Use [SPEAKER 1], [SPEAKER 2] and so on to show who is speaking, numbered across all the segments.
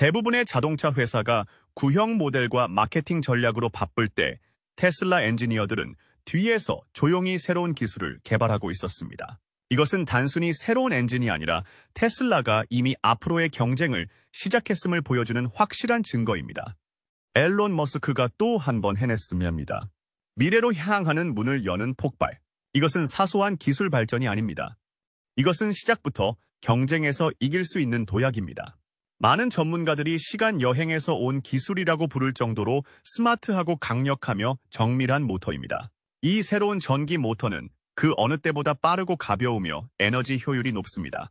[SPEAKER 1] 대부분의 자동차 회사가 구형 모델과 마케팅 전략으로 바쁠 때 테슬라 엔지니어들은 뒤에서 조용히 새로운 기술을 개발하고 있었습니다. 이것은 단순히 새로운 엔진이 아니라 테슬라가 이미 앞으로의 경쟁을 시작했음을 보여주는 확실한 증거입니다. 앨런 머스크가 또 한 번 해냈으면 합니다. 미래로 향하는 문을 여는 폭발. 이것은 사소한 기술 발전이 아닙니다. 이것은 시작부터 경쟁에서 이길 수 있는 도약입니다. 많은 전문가들이 시간 여행에서 온 기술이라고 부를 정도로 스마트하고 강력하며 정밀한 모터입니다. 이 새로운 전기 모터는 그 어느 때보다 빠르고 가벼우며 에너지 효율이 높습니다.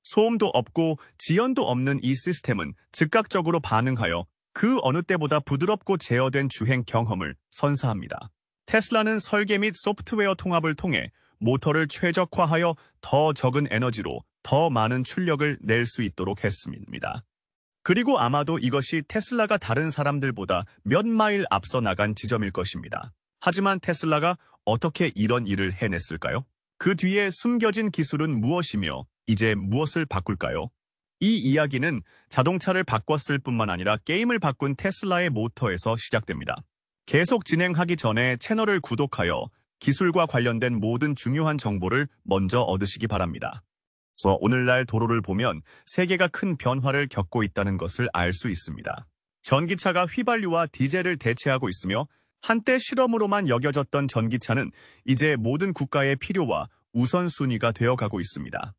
[SPEAKER 1] 소음도 없고 지연도 없는 이 시스템은 즉각적으로 반응하여 그 어느 때보다 부드럽고 제어된 주행 경험을 선사합니다. 테슬라는 설계 및 소프트웨어 통합을 통해 모터를 최적화하여 더 적은 에너지로 더 많은 출력을 낼 수 있도록 했습니다. 그리고 아마도 이것이 테슬라가 다른 사람들보다 몇 마일 앞서 나간 지점일 것입니다. 하지만 테슬라가 어떻게 이런 일을 해냈을까요? 그 뒤에 숨겨진 기술은 무엇이며 이제 무엇을 바꿀까요? 이 이야기는 자동차를 바꿨을 뿐만 아니라 게임을 바꾼 테슬라의 모터에서 시작됩니다. 계속 진행하기 전에 채널을 구독하여 기술과 관련된 모든 중요한 정보를 먼저 얻으시기 바랍니다. 오늘날 도로를 보면 세계가 큰 변화를 겪고 있다는 것을 알 수 있습니다. 전기차가 휘발유와 디젤을 대체하고 있으며 한때 실험으로만 여겨졌던 전기차는 이제 모든 국가의 필요와 우선순위가 되어가고 있습니다.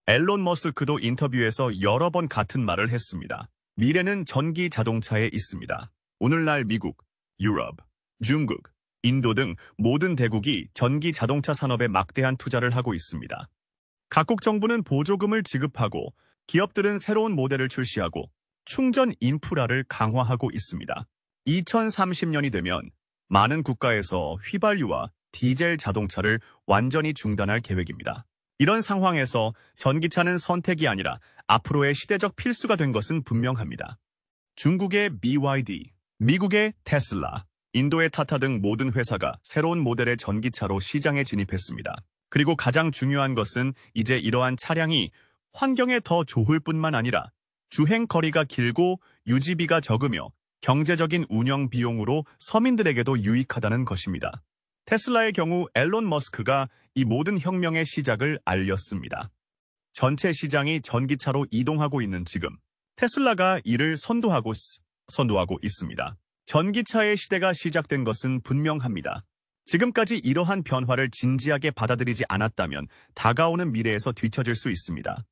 [SPEAKER 1] 앨런 머스크도 인터뷰에서 여러 번 같은 말을 했습니다. 미래는 전기 자동차에 있습니다. 오늘날 미국, 유럽, 중국, 인도 등 모든 대국이 전기 자동차 산업에 막대한 투자를 하고 있습니다. 각국 정부는 보조금을 지급하고 기업들은 새로운 모델을 출시하고 충전 인프라를 강화하고 있습니다. 2030년이 되면 많은 국가에서 휘발유와 디젤 자동차를 완전히 중단할 계획입니다. 이런 상황에서 전기차는 선택이 아니라 앞으로의 시대적 필수가 된 것은 분명합니다. 중국의 BYD, 미국의 테슬라, 인도의 타타 등 모든 회사가 새로운 모델의 전기차로 시장에 진입했습니다. 그리고 가장 중요한 것은 이제 이러한 차량이 환경에 더 좋을 뿐만 아니라 주행 거리가 길고 유지비가 적으며 경제적인 운영 비용으로 서민들에게도 유익하다는 것입니다. 테슬라의 경우 앨런 머스크가 이 모든 혁명의 시작을 알렸습니다. 전체 시장이 전기차로 이동하고 있는 지금 테슬라가 이를 선도하고 있습니다. 전기차의 시대가 시작된 것은 분명합니다. 지금까지 이러한 변화를 진지하게 받아들이지 않았다면 다가오는 미래에서 뒤처질 수 있습니다.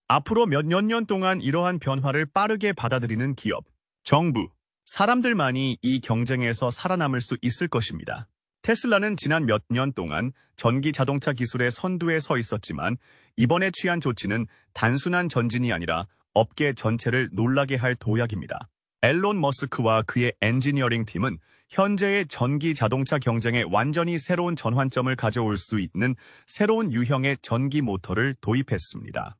[SPEAKER 1] 앞으로 몇 년 동안 이러한 변화를 빠르게 받아들이는 기업, 정부, 사람들만이 이 경쟁에서 살아남을 수 있을 것입니다. 테슬라는 지난 몇 년 동안 전기 자동차 기술의 선두에 서 있었지만 이번에 취한 조치는 단순한 전진이 아니라 업계 전체를 놀라게 할 도약입니다. 앨런 머스크와 그의 엔지니어링 팀은 현재의 전기 자동차 경쟁에 완전히 새로운 전환점을 가져올 수 있는 새로운 유형의 전기 모터를 도입했습니다.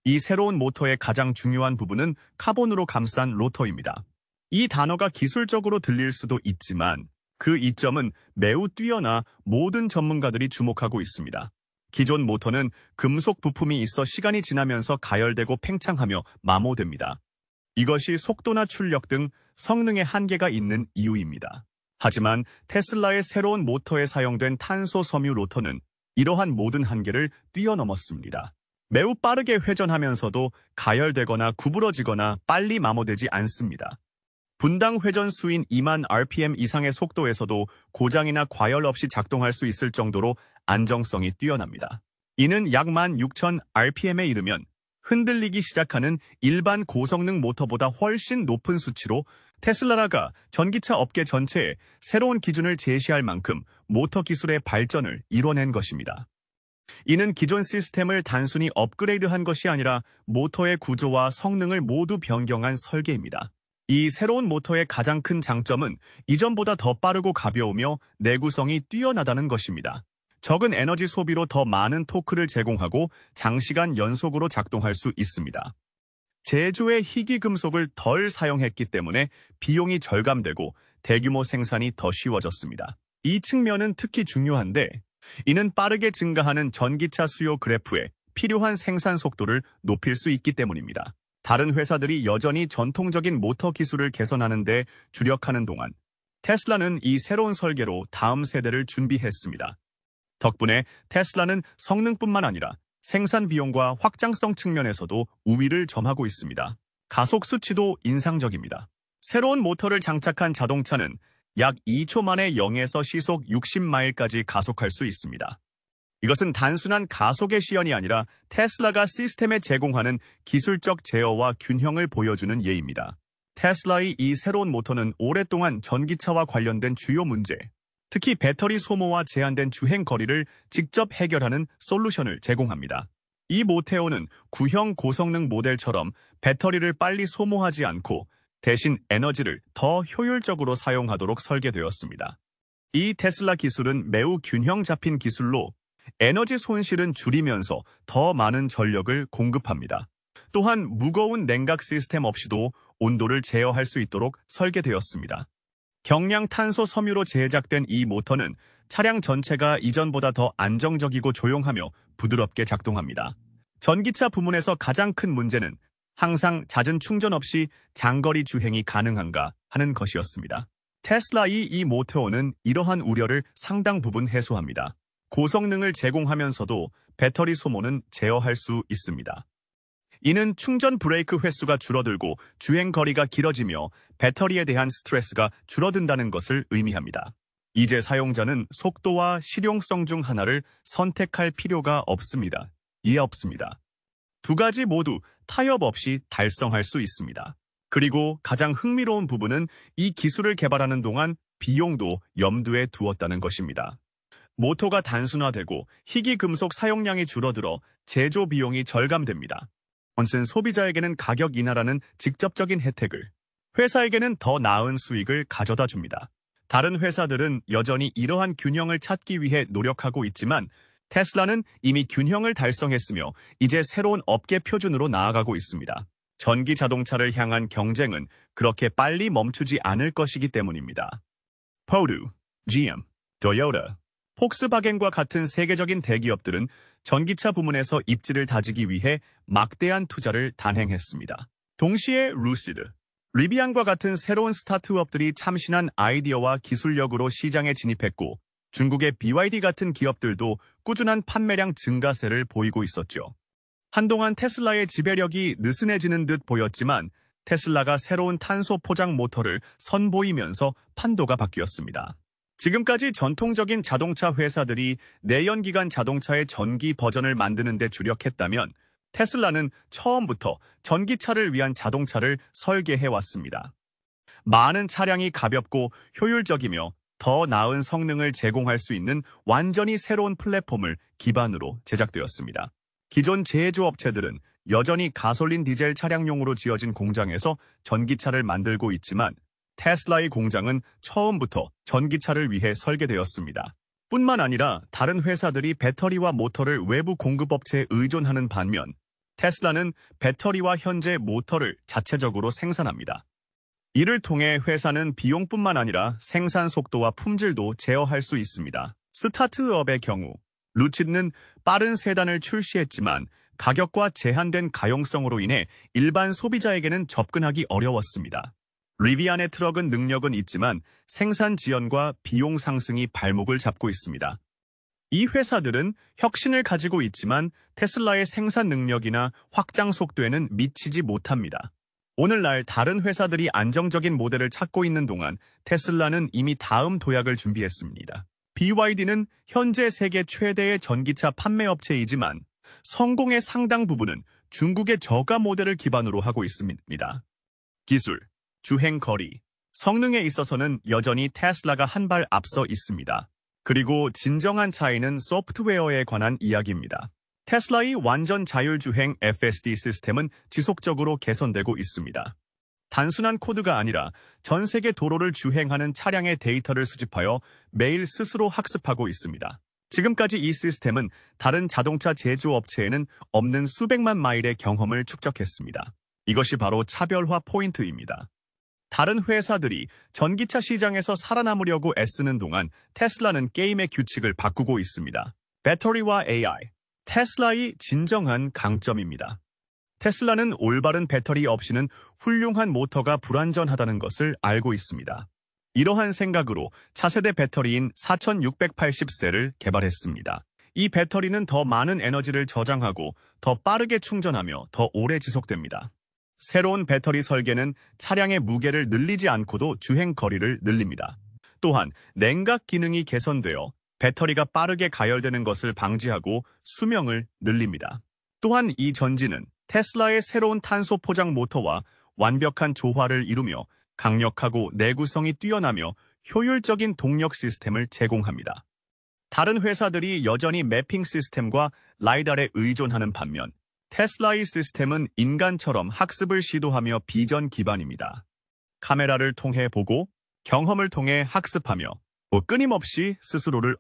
[SPEAKER 1] 이 새로운 모터의 가장 중요한 부분은 카본으로 감싼 로터입니다. 이 단어가 기술적으로 들릴 수도 있지만 그 이점은 매우 뛰어나 모든 전문가들이 주목하고 있습니다. 기존 모터는 금속 부품이 있어 시간이 지나면서 가열되고 팽창하며 마모됩니다. 이것이 속도나 출력 등 성능의 한계가 있는 이유입니다. 하지만 테슬라의 새로운 모터에 사용된 탄소 섬유 로터는 이러한 모든 한계를 뛰어넘었습니다. 매우 빠르게 회전하면서도 가열되거나 구부러지거나 빨리 마모되지 않습니다. 분당 회전 수인 2만 rpm 이상의 속도에서도 고장이나 과열 없이 작동할 수 있을 정도로 안정성이 뛰어납니다. 이는 약 16,000rpm에 이르면 흔들리기 시작하는 일반 고성능 모터보다 훨씬 높은 수치로 테슬라가 전기차 업계 전체에 새로운 기준을 제시할 만큼 모터 기술의 발전을 이뤄낸 것입니다. 이는 기존 시스템을 단순히 업그레이드한 것이 아니라 모터의 구조와 성능을 모두 변경한 설계입니다. 이 새로운 모터의 가장 큰 장점은 이전보다 더 빠르고 가벼우며 내구성이 뛰어나다는 것입니다. 적은 에너지 소비로 더 많은 토크를 제공하고 장시간 연속으로 작동할 수 있습니다. 제조의 희귀금속을 덜 사용했기 때문에 비용이 절감되고 대규모 생산이 더 쉬워졌습니다. 이 측면은 특히 중요한데 이는 빠르게 증가하는 전기차 수요 그래프에 필요한 생산 속도를 높일 수 있기 때문입니다. 다른 회사들이 여전히 전통적인 모터 기술을 개선하는 데 주력하는 동안 테슬라는 이 새로운 설계로 다음 세대를 준비했습니다. 덕분에 테슬라는 성능뿐만 아니라 생산 비용과 확장성 측면에서도 우위를 점하고 있습니다. 가속 수치도 인상적입니다. 새로운 모터를 장착한 자동차는 약 2초 만에 0에서 시속 60마일까지 가속할 수 있습니다. 이것은 단순한 가속의 시연이 아니라 테슬라가 시스템에 제공하는 기술적 제어와 균형을 보여주는 예입니다. 테슬라의 이 새로운 모터는 오랫동안 전기차와 관련된 주요 문제, 특히 배터리 소모와 제한된 주행 거리를 직접 해결하는 솔루션을 제공합니다. 이 모테오는 구형 고성능 모델처럼 배터리를 빨리 소모하지 않고 대신 에너지를 더 효율적으로 사용하도록 설계되었습니다. 이 테슬라 기술은 매우 균형 잡힌 기술로 에너지 손실은 줄이면서 더 많은 전력을 공급합니다. 또한 무거운 냉각 시스템 없이도 온도를 제어할 수 있도록 설계되었습니다. 경량 탄소 섬유로 제작된 이 모터는 차량 전체가 이전보다 더 안정적이고 조용하며 부드럽게 작동합니다. 전기차 부문에서 가장 큰 문제는 항상 잦은 충전 없이 장거리 주행이 가능한가 하는 것이었습니다. 테슬라의 이 모터는 이러한 우려를 상당 부분 해소합니다. 고성능을 제공하면서도 배터리 소모는 제어할 수 있습니다. 이는 충전 브레이크 횟수가 줄어들고 주행 거리가 길어지며 배터리에 대한 스트레스가 줄어든다는 것을 의미합니다. 이제 사용자는 속도와 실용성 중 하나를 선택할 필요가 없습니다. 없습니다. 두 가지 모두 타협 없이 달성할 수 있습니다. 그리고 가장 흥미로운 부분은 이 기술을 개발하는 동안 비용도 염두에 두었다는 것입니다. 모터가 단순화되고 희귀금속 사용량이 줄어들어 제조 비용이 절감됩니다. 이것은 소비자에게는 가격 인하라는 직접적인 혜택을, 회사에게는 더 나은 수익을 가져다 줍니다. 다른 회사들은 여전히 이러한 균형을 찾기 위해 노력하고 있지만 테슬라는 이미 균형을 달성했으며 이제 새로운 업계 표준으로 나아가고 있습니다. 전기 자동차를 향한 경쟁은 그렇게 빨리 멈추지 않을 것이기 때문입니다. 포드, GM, 토요타, 폭스바겐과 같은 세계적인 대기업들은 전기차 부문에서 입지를 다지기 위해 막대한 투자를 단행했습니다. 동시에 루시드, 리비안과 같은 새로운 스타트업들이 참신한 아이디어와 기술력으로 시장에 진입했고 중국의 BYD 같은 기업들도 꾸준한 판매량 증가세를 보이고 있었죠. 한동안 테슬라의 지배력이 느슨해지는 듯 보였지만 테슬라가 새로운 탄소 포장 모터를 선보이면서 판도가 바뀌었습니다. 지금까지 전통적인 자동차 회사들이 내연기관 자동차의 전기 버전을 만드는 데 주력했다면 테슬라는 처음부터 전기차를 위한 자동차를 설계해왔습니다. 많은 차량이 가볍고 효율적이며 더 나은 성능을 제공할 수 있는 완전히 새로운 플랫폼을 기반으로 제작되었습니다. 기존 제조업체들은 여전히 가솔린 디젤 차량용으로 지어진 공장에서 전기차를 만들고 있지만 테슬라의 공장은 처음부터 전기차를 위해 설계되었습니다. 뿐만 아니라 다른 회사들이 배터리와 모터를 외부 공급업체에 의존하는 반면 테슬라는 배터리와 현재 모터를 자체적으로 생산합니다. 이를 통해 회사는 비용뿐만 아니라 생산 속도와 품질도 제어할 수 있습니다. 스타트업의 경우 루치드는 빠른 세단을 출시했지만 가격과 제한된 가용성으로 인해 일반 소비자에게는 접근하기 어려웠습니다. 리비안의 트럭은 능력은 있지만 생산 지연과 비용 상승이 발목을 잡고 있습니다. 이 회사들은 혁신을 가지고 있지만 테슬라의 생산 능력이나 확장 속도에는 미치지 못합니다. 오늘날 다른 회사들이 안정적인 모델을 찾고 있는 동안 테슬라는 이미 다음 도약을 준비했습니다. BYD는 현재 세계 최대의 전기차 판매업체이지만 성공의 상당 부분은 중국의 저가 모델을 기반으로 하고 있습니다. 기술, 주행 거리, 성능에 있어서는 여전히 테슬라가 한 발 앞서 있습니다. 그리고 진정한 차이는 소프트웨어에 관한 이야기입니다. 테슬라의 완전 자율주행 FSD 시스템은 지속적으로 개선되고 있습니다. 단순한 코드가 아니라 전 세계 도로를 주행하는 차량의 데이터를 수집하여 매일 스스로 학습하고 있습니다. 지금까지 이 시스템은 다른 자동차 제조업체에는 없는 수백만 마일의 경험을 축적했습니다. 이것이 바로 차별화 포인트입니다. 다른 회사들이 전기차 시장에서 살아남으려고 애쓰는 동안 테슬라는 게임의 규칙을 바꾸고 있습니다. 배터리와 AI, 테슬라의 진정한 강점입니다. 테슬라는 올바른 배터리 없이는 훌륭한 모터가 불완전하다는 것을 알고 있습니다. 이러한 생각으로 차세대 배터리인 4680셀을 개발했습니다. 이 배터리는 더 많은 에너지를 저장하고 더 빠르게 충전하며 더 오래 지속됩니다. 새로운 배터리 설계는 차량의 무게를 늘리지 않고도 주행 거리를 늘립니다. 또한 냉각 기능이 개선되어 배터리가 빠르게 가열되는 것을 방지하고 수명을 늘립니다. 또한 이 전지는 테슬라의 새로운 탄소 포장 모터와 완벽한 조화를 이루며 강력하고 내구성이 뛰어나며 효율적인 동력 시스템을 제공합니다. 다른 회사들이 여전히 매핑 시스템과 라이달에 의존하는 반면 테슬라의 시스템은 인간처럼 학습을 시도하며 비전 기반입니다. 카메라를 통해 보고 경험을 통해 학습하며 끊임없이 스스로를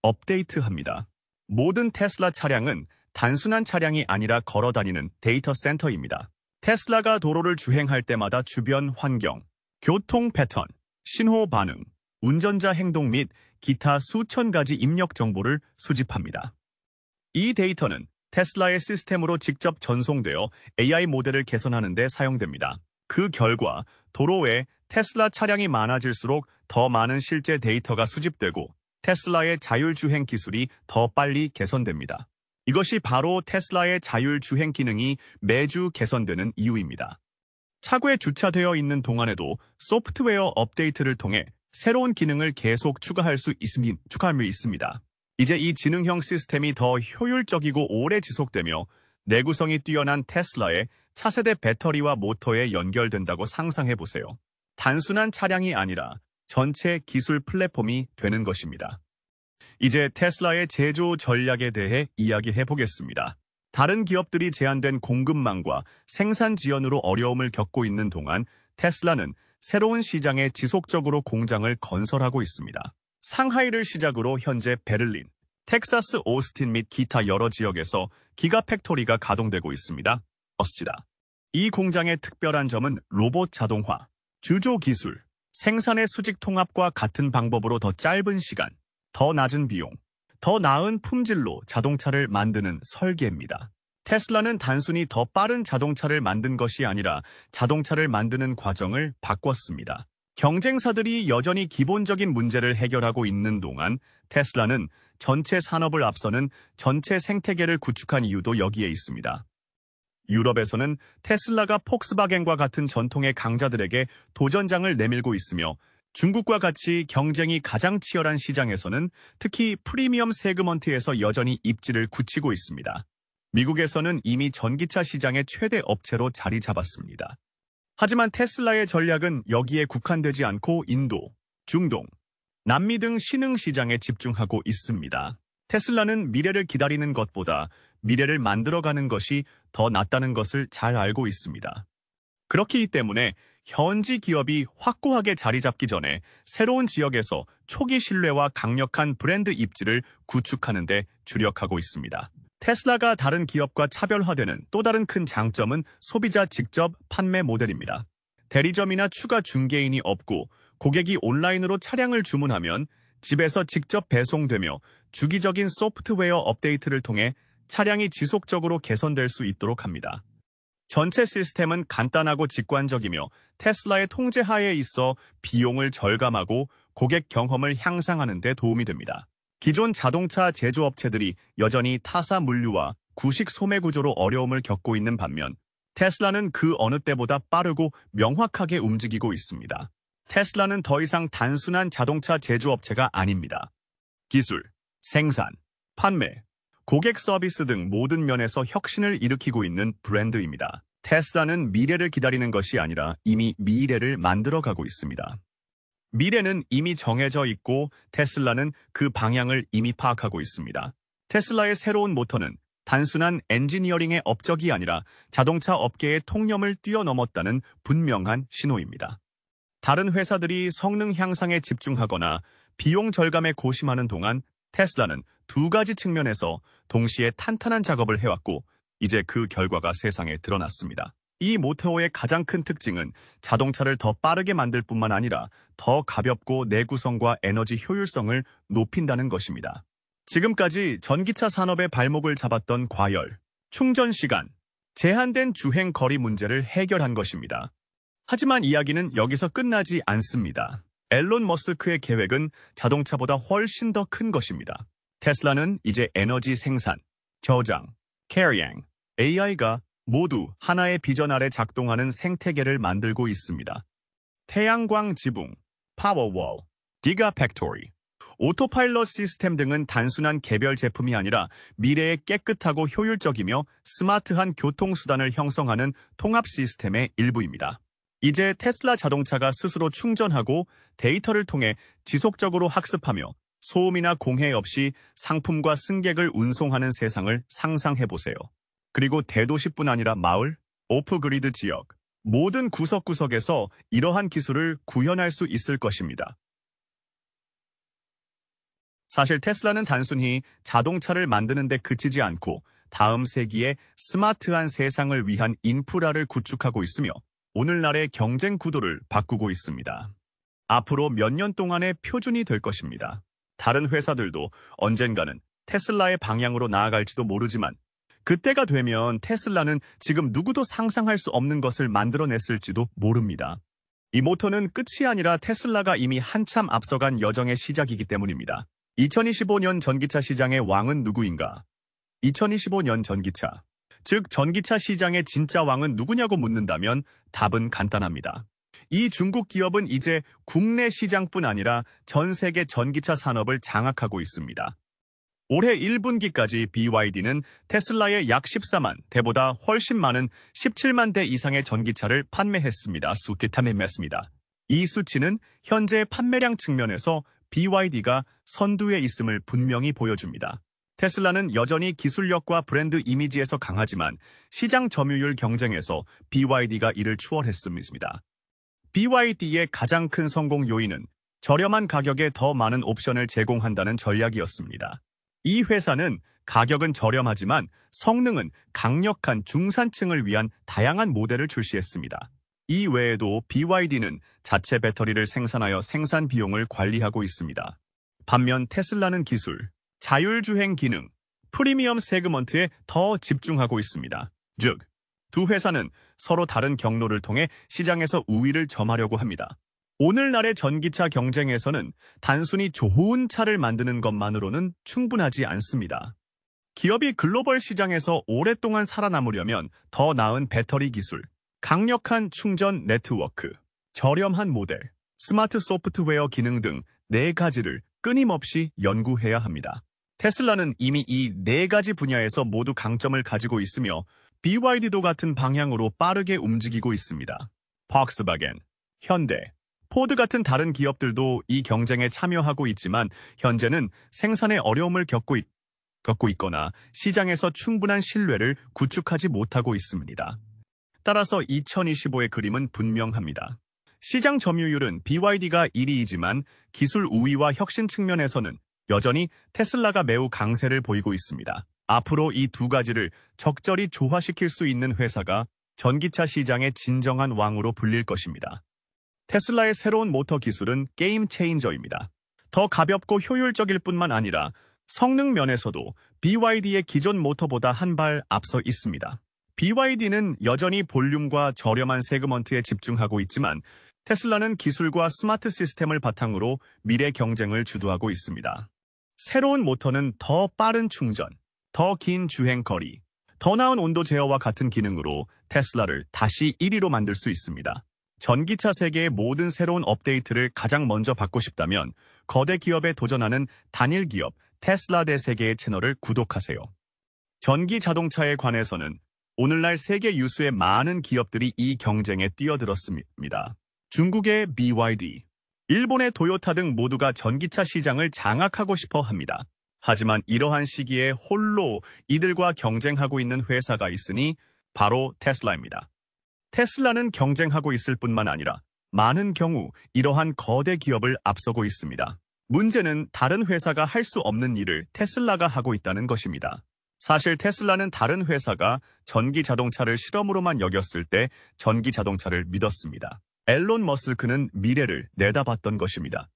[SPEAKER 1] 업데이트합니다. 모든 테슬라 차량은 단순한 차량이 아니라 걸어다니는 데이터 센터입니다. 테슬라가 도로를 주행할 때마다 주변 환경, 교통 패턴, 신호 반응, 운전자 행동 및 기타 수천 가지 입력 정보를 수집합니다. 이 데이터는 테슬라의 시스템으로 직접 전송되어 AI 모델을 개선하는 데 사용됩니다. 그 결과 도로에 테슬라 차량이 많아질수록 더 많은 실제 데이터가 수집되고 테슬라의 자율주행 기술이 더 빨리 개선됩니다. 이것이 바로 테슬라의 자율주행 기능이 매주 개선되는 이유입니다. 차고에 주차되어 있는 동안에도 소프트웨어 업데이트를 통해 새로운 기능을 계속 추가할 수 있습니다. 이제 이 지능형 시스템이 더 효율적이고 오래 지속되며 내구성이 뛰어난 테슬라의 차세대 배터리와 모터에 연결된다고 상상해보세요. 단순한 차량이 아니라 전체 기술 플랫폼이 되는 것입니다. 이제 테슬라의 제조 전략에 대해 이야기해보겠습니다. 다른 기업들이 제한된 공급망과 생산 지연으로 어려움을 겪고 있는 동안 테슬라는 새로운 시장에 지속적으로 공장을 건설하고 있습니다. 상하이를 시작으로 현재 베를린, 텍사스 오스틴 및 기타 여러 지역에서 기가팩토리가 가동되고 있습니다. 이 공장의 특별한 점은 로봇 자동화, 주조 기술, 생산의 수직 통합과 같은 방법으로 더 짧은 시간, 더 낮은 비용, 더 나은 품질로 자동차를 만드는 설계입니다. 테슬라는 단순히 더 빠른 자동차를 만든 것이 아니라 자동차를 만드는 과정을 바꿨습니다. 경쟁사들이 여전히 기본적인 문제를 해결하고 있는 동안 테슬라는 전체 산업을 앞서는 전체 생태계를 구축한 이유도 여기에 있습니다. 유럽에서는 테슬라가 폭스바겐과 같은 전통의 강자들에게 도전장을 내밀고 있으며 중국과 같이 경쟁이 가장 치열한 시장에서는 특히 프리미엄 세그먼트에서 여전히 입지를 굳히고 있습니다. 미국에서는 이미 전기차 시장의 최대 업체로 자리 잡았습니다. 하지만 테슬라의 전략은 여기에 국한되지 않고 인도, 중동, 남미 등 신흥 시장에 집중하고 있습니다. 테슬라는 미래를 기다리는 것보다 미래를 만들어가는 것이 더 낫다는 것을 잘 알고 있습니다. 그렇기 때문에 현지 기업이 확고하게 자리 잡기 전에 새로운 지역에서 초기 신뢰와 강력한 브랜드 입지를 구축하는 데 주력하고 있습니다. 테슬라가 다른 기업과 차별화되는 또 다른 큰 장점은 소비자 직접 판매 모델입니다. 대리점이나 추가 중개인이 없고 고객이 온라인으로 차량을 주문하면 집에서 직접 배송되며 주기적인 소프트웨어 업데이트를 통해 차량이 지속적으로 개선될 수 있도록 합니다. 전체 시스템은 간단하고 직관적이며 테슬라의 통제 하에 있어 비용을 절감하고 고객 경험을 향상하는 데 도움이 됩니다. 기존 자동차 제조업체들이 여전히 타사 물류와 구식 소매 구조로 어려움을 겪고 있는 반면 테슬라는 그 어느 때보다 빠르고 명확하게 움직이고 있습니다. 테슬라는 더 이상 단순한 자동차 제조업체가 아닙니다. 기술, 생산, 판매, 고객 서비스 등 모든 면에서 혁신을 일으키고 있는 브랜드입니다. 테슬라는 미래를 기다리는 것이 아니라 이미 미래를 만들어가고 있습니다. 미래는 이미 정해져 있고 테슬라는 그 방향을 이미 파악하고 있습니다. 테슬라의 새로운 모터는 단순한 엔지니어링의 업적이 아니라 자동차 업계의 통념을 뛰어넘었다는 분명한 신호입니다. 다른 회사들이 성능 향상에 집중하거나 비용 절감에 고심하는 동안 테슬라는 두 가지 측면에서 동시에 탄탄한 작업을 해왔고 이제 그 결과가 세상에 드러났습니다. 이 모터의 가장 큰 특징은 자동차를 더 빠르게 만들 뿐만 아니라 더 가볍고 내구성과 에너지 효율성을 높인다는 것입니다. 지금까지 전기차 산업의 발목을 잡았던 과열, 충전 시간, 제한된 주행 거리 문제를 해결한 것입니다. 하지만 이야기는 여기서 끝나지 않습니다. 앨런 머스크의 계획은 자동차보다 훨씬 더 큰 것입니다. 테슬라는 이제 에너지 생산, 저장, 캐리잉, AI가 모두 하나의 비전 아래 작동하는 생태계를 만들고 있습니다. 태양광 지붕, 파워월, 기가팩토리, 오토파일럿 시스템 등은 단순한 개별 제품이 아니라 미래의 깨끗하고 효율적이며 스마트한 교통수단을 형성하는 통합 시스템의 일부입니다. 이제 테슬라 자동차가 스스로 충전하고 데이터를 통해 지속적으로 학습하며 소음이나 공해 없이 상품과 승객을 운송하는 세상을 상상해보세요. 그리고 대도시뿐 아니라 마을, 오프그리드 지역, 모든 구석구석에서 이러한 기술을 구현할 수 있을 것입니다. 사실 테슬라는 단순히 자동차를 만드는 데 그치지 않고 다음 세기의 스마트한 세상을 위한 인프라를 구축하고 있으며 오늘날의 경쟁 구도를 바꾸고 있습니다. 앞으로 몇 년 동안의 표준이 될 것입니다. 다른 회사들도 언젠가는 테슬라의 방향으로 나아갈지도 모르지만 그때가 되면 테슬라는 지금 누구도 상상할 수 없는 것을 만들어냈을지도 모릅니다. 이 모토는 끝이 아니라 테슬라가 이미 한참 앞서간 여정의 시작이기 때문입니다. 2025년 전기차 시장의 왕은 누구인가? 2025년 전기차. 즉 전기차 시장의 진짜 왕은 누구냐고 묻는다면 답은 간단합니다. 이 중국 기업은 이제 국내 시장뿐 아니라 전 세계 전기차 산업을 장악하고 있습니다. 올해 1분기까지 BYD는 테슬라의 약 14만 대보다 훨씬 많은 17만 대 이상의 전기차를 판매했습니다. 이 수치는 현재 판매량 측면에서 BYD가 선두에 있음을 분명히 보여줍니다. 테슬라는 여전히 기술력과 브랜드 이미지에서 강하지만 시장 점유율 경쟁에서 BYD가 이를 추월했습니다. BYD의 가장 큰 성공 요인은 저렴한 가격에 더 많은 옵션을 제공한다는 전략이었습니다. 이 회사는 가격은 저렴하지만 성능은 강력한 중산층을 위한 다양한 모델을 출시했습니다. 이 외에도 BYD는 자체 배터리를 생산하여 생산 비용을 관리하고 있습니다. 반면 테슬라는 기술, 자율주행 기능, 프리미엄 세그먼트에 더 집중하고 있습니다. 즉, 두 회사는 서로 다른 경로를 통해 시장에서 우위를 점하려고 합니다. 오늘날의 전기차 경쟁에서는 단순히 좋은 차를 만드는 것만으로는 충분하지 않습니다. 기업이 글로벌 시장에서 오랫동안 살아남으려면 더 나은 배터리 기술, 강력한 충전 네트워크, 저렴한 모델, 스마트 소프트웨어 기능 등 4가지를 끊임없이 연구해야 합니다. 테슬라는 이미 이 4가지 분야에서 모두 강점을 가지고 있으며 BYD도 같은 방향으로 빠르게 움직이고 있습니다. 폭스바겐, 현대, 포드 같은 다른 기업들도 이 경쟁에 참여하고 있지만 현재는 생산에 어려움을 겪고 있거나 시장에서 충분한 신뢰를 구축하지 못하고 있습니다. 따라서 2025의 그림은 분명합니다. 시장 점유율은 BYD가 1위이지만 기술 우위와 혁신 측면에서는 여전히 테슬라가 매우 강세를 보이고 있습니다. 앞으로 이 2가지를 적절히 조화시킬 수 있는 회사가 전기차 시장의 진정한 왕으로 불릴 것입니다. 테슬라의 새로운 모터 기술은 게임 체인저입니다. 더 가볍고 효율적일 뿐만 아니라 성능 면에서도 BYD의 기존 모터보다 한 발 앞서 있습니다. BYD는 여전히 볼륨과 저렴한 세그먼트에 집중하고 있지만 테슬라는 기술과 스마트 시스템을 바탕으로 미래 경쟁을 주도하고 있습니다. 새로운 모터는 더 빠른 충전, 더 긴 주행 거리, 더 나은 온도 제어와 같은 기능으로 테슬라를 다시 1위로 만들 수 있습니다. 전기차 세계의 모든 새로운 업데이트를 가장 먼저 받고 싶다면 거대 기업에 도전하는 단일 기업 테슬라 대세계의 채널을 구독하세요. 전기 자동차에 관해서는 오늘날 세계 유수의 많은 기업들이 이 경쟁에 뛰어들었습니다. 중국의 BYD, 일본의 토요타 등 모두가 전기차 시장을 장악하고 싶어 합니다. 하지만 이러한 시기에 홀로 이들과 경쟁하고 있는 회사가 있으니 바로 테슬라입니다. 테슬라는 경쟁하고 있을 뿐만 아니라 많은 경우 이러한 거대 기업을 앞서고 있습니다. 문제는 다른 회사가 할 수 없는 일을 테슬라가 하고 있다는 것입니다. 사실 테슬라는 다른 회사가 전기 자동차를 실험으로만 여겼을 때 전기 자동차를 믿었습니다. 앨런 머스크는 미래를 내다봤던 것입니다.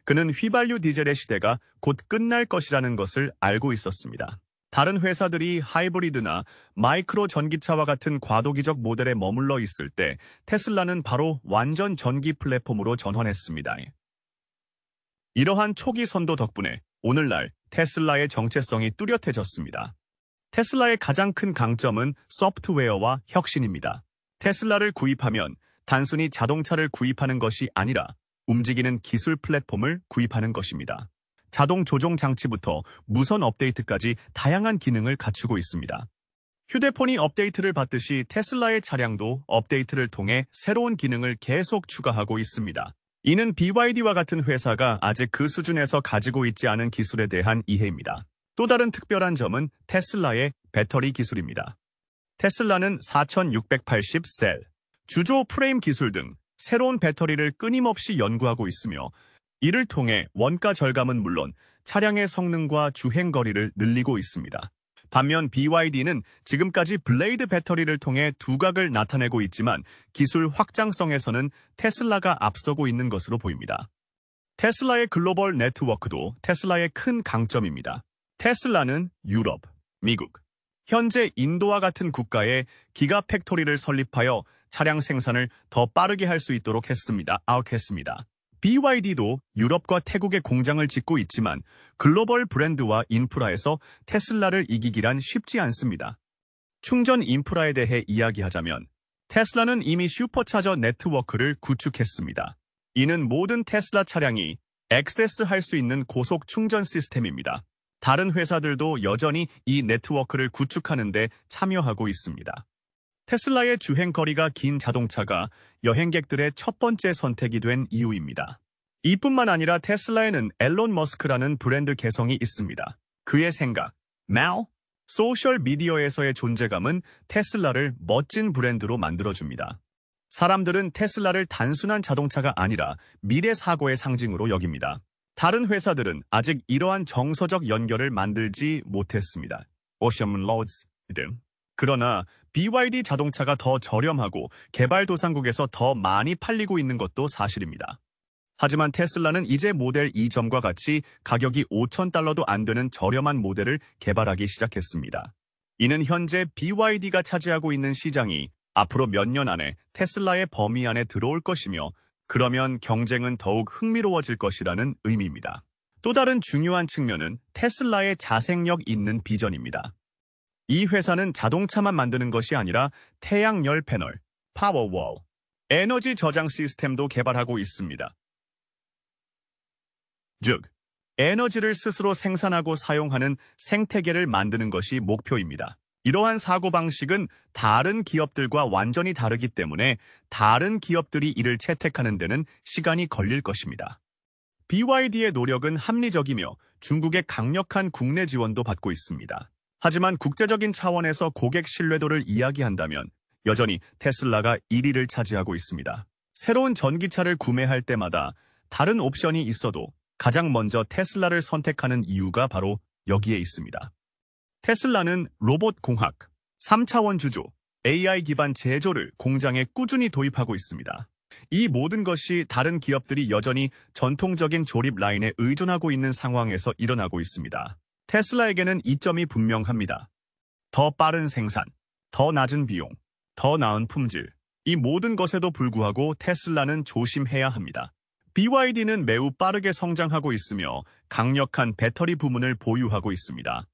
[SPEAKER 1] 그는 휘발유 디젤의 시대가 곧 끝날 것이라는 것을 알고 있었습니다. 다른 회사들이 하이브리드나 마이크로 전기차와 같은 과도기적 모델에 머물러 있을 때 테슬라는 바로 완전 전기 플랫폼으로 전환했습니다. 이러한 초기 선도 덕분에 오늘날 테슬라의 정체성이 뚜렷해졌습니다. 테슬라의 가장 큰 강점은 소프트웨어와 혁신입니다. 테슬라를 구입하면 단순히 자동차를 구입하는 것이 아니라 움직이는 기술 플랫폼을 구입하는 것입니다. 자동 조종 장치부터 무선 업데이트까지 다양한 기능을 갖추고 있습니다. 휴대폰이 업데이트를 받듯이 테슬라의 차량도 업데이트를 통해 새로운 기능을 계속 추가하고 있습니다. 이는 BYD와 같은 회사가 아직 그 수준에서 가지고 있지 않은 기술에 대한 이해입니다. 또 다른 특별한 점은 테슬라의 배터리 기술입니다. 테슬라는 4680셀, 주조 프레임 기술 등 새로운 배터리를 끊임없이 연구하고 있으며 이를 통해 원가 절감은 물론 차량의 성능과 주행 거리를 늘리고 있습니다. 반면 BYD는 지금까지 블레이드 배터리를 통해 두각을 나타내고 있지만 기술 확장성에서는 테슬라가 앞서고 있는 것으로 보입니다. 테슬라의 글로벌 네트워크도 테슬라의 큰 강점입니다. 테슬라는 유럽, 미국, 현재 인도와 같은 국가에 기가 팩토리를 설립하여 차량 생산을 더 빠르게 할 수 있도록 했습니다. BYD도 유럽과 태국에 공장을 짓고 있지만 글로벌 브랜드와 인프라에서 테슬라를 이기기란 쉽지 않습니다. 충전 인프라에 대해 이야기하자면 테슬라는 이미 슈퍼차저 네트워크를 구축했습니다. 이는 모든 테슬라 차량이 액세스할 수 있는 고속 충전 시스템입니다. 다른 회사들도 여전히 이 네트워크를 구축하는 데 참여하고 있습니다. 테슬라의 주행 거리가 긴 자동차가 여행객들의 첫 번째 선택이 된 이유입니다. 이뿐만 아니라 테슬라에는 앨런 머스크라는 브랜드 개성이 있습니다. 그의 생각, 소셜 미디어에서의 존재감은 테슬라를 멋진 브랜드로 만들어줍니다. 사람들은 테슬라를 단순한 자동차가 아니라 미래 사고의 상징으로 여깁니다. 다른 회사들은 아직 이러한 정서적 연결을 만들지 못했습니다. 그러나 BYD 자동차가 더 저렴하고 개발도상국에서 더 많이 팔리고 있는 것도 사실입니다. 하지만 테슬라는 이제 모델 2점과 같이 가격이 $5,000도 안 되는 저렴한 모델을 개발하기 시작했습니다. 이는 현재 BYD가 차지하고 있는 시장이 앞으로 몇 년 안에 테슬라의 범위 안에 들어올 것이며 그러면 경쟁은 더욱 흥미로워질 것이라는 의미입니다. 또 다른 중요한 측면은 테슬라의 자생력 있는 비전입니다. 이 회사는 자동차만 만드는 것이 아니라 태양열 패널, 파워월, 에너지 저장 시스템도 개발하고 있습니다. 즉, 에너지를 스스로 생산하고 사용하는 생태계를 만드는 것이 목표입니다. 이러한 사고방식은 다른 기업들과 완전히 다르기 때문에 다른 기업들이 이를 채택하는 데는 시간이 걸릴 것입니다. BYD의 노력은 합리적이며 중국의 강력한 국내 지원도 받고 있습니다. 하지만 국제적인 차원에서 고객 신뢰도를 이야기한다면 여전히 테슬라가 1위를 차지하고 있습니다. 새로운 전기차를 구매할 때마다 다른 옵션이 있어도 가장 먼저 테슬라를 선택하는 이유가 바로 여기에 있습니다. 테슬라는 로봇 공학, 3차원 주조, AI 기반 제조를 공장에 꾸준히 도입하고 있습니다. 이 모든 것이 다른 기업들이 여전히 전통적인 조립 라인에 의존하고 있는 상황에서 일어나고 있습니다. 테슬라에게는 이점이 분명합니다. 더 빠른 생산, 더 낮은 비용, 더 나은 품질. 이 모든 것에도 불구하고 테슬라는 조심해야 합니다. BYD는 매우 빠르게 성장하고 있으며 강력한 배터리 부문을 보유하고 있습니다.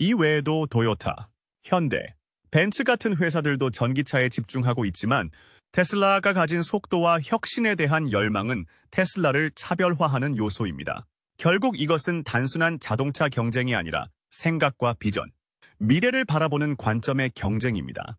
[SPEAKER 1] 이 외에도 도요타, 현대, 벤츠 같은 회사들도 전기차에 집중하고 있지만 테슬라가 가진 속도와 혁신에 대한 열망은 테슬라를 차별화하는 요소입니다. 결국 이것은 단순한 자동차 경쟁이 아니라 생각과 비전, 미래를 바라보는 관점의 경쟁입니다.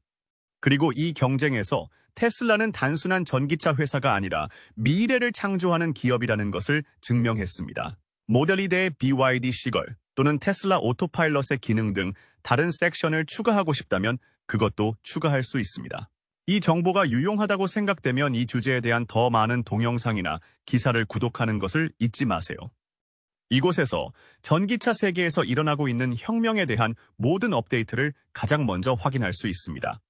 [SPEAKER 1] 그리고 이 경쟁에서 테슬라는 단순한 전기차 회사가 아니라 미래를 창조하는 기업이라는 것을 증명했습니다. 모델 2대의 BYD 시걸 또는 테슬라 오토파일럿의 기능 등 다른 섹션을 추가하고 싶다면 그것도 추가할 수 있습니다. 이 정보가 유용하다고 생각되면 이 주제에 대한 더 많은 동영상이나 기사를 구독하는 것을 잊지 마세요. 이곳에서 전기차 세계에서 일어나고 있는 혁명에 대한 모든 업데이트를 가장 먼저 확인할 수 있습니다.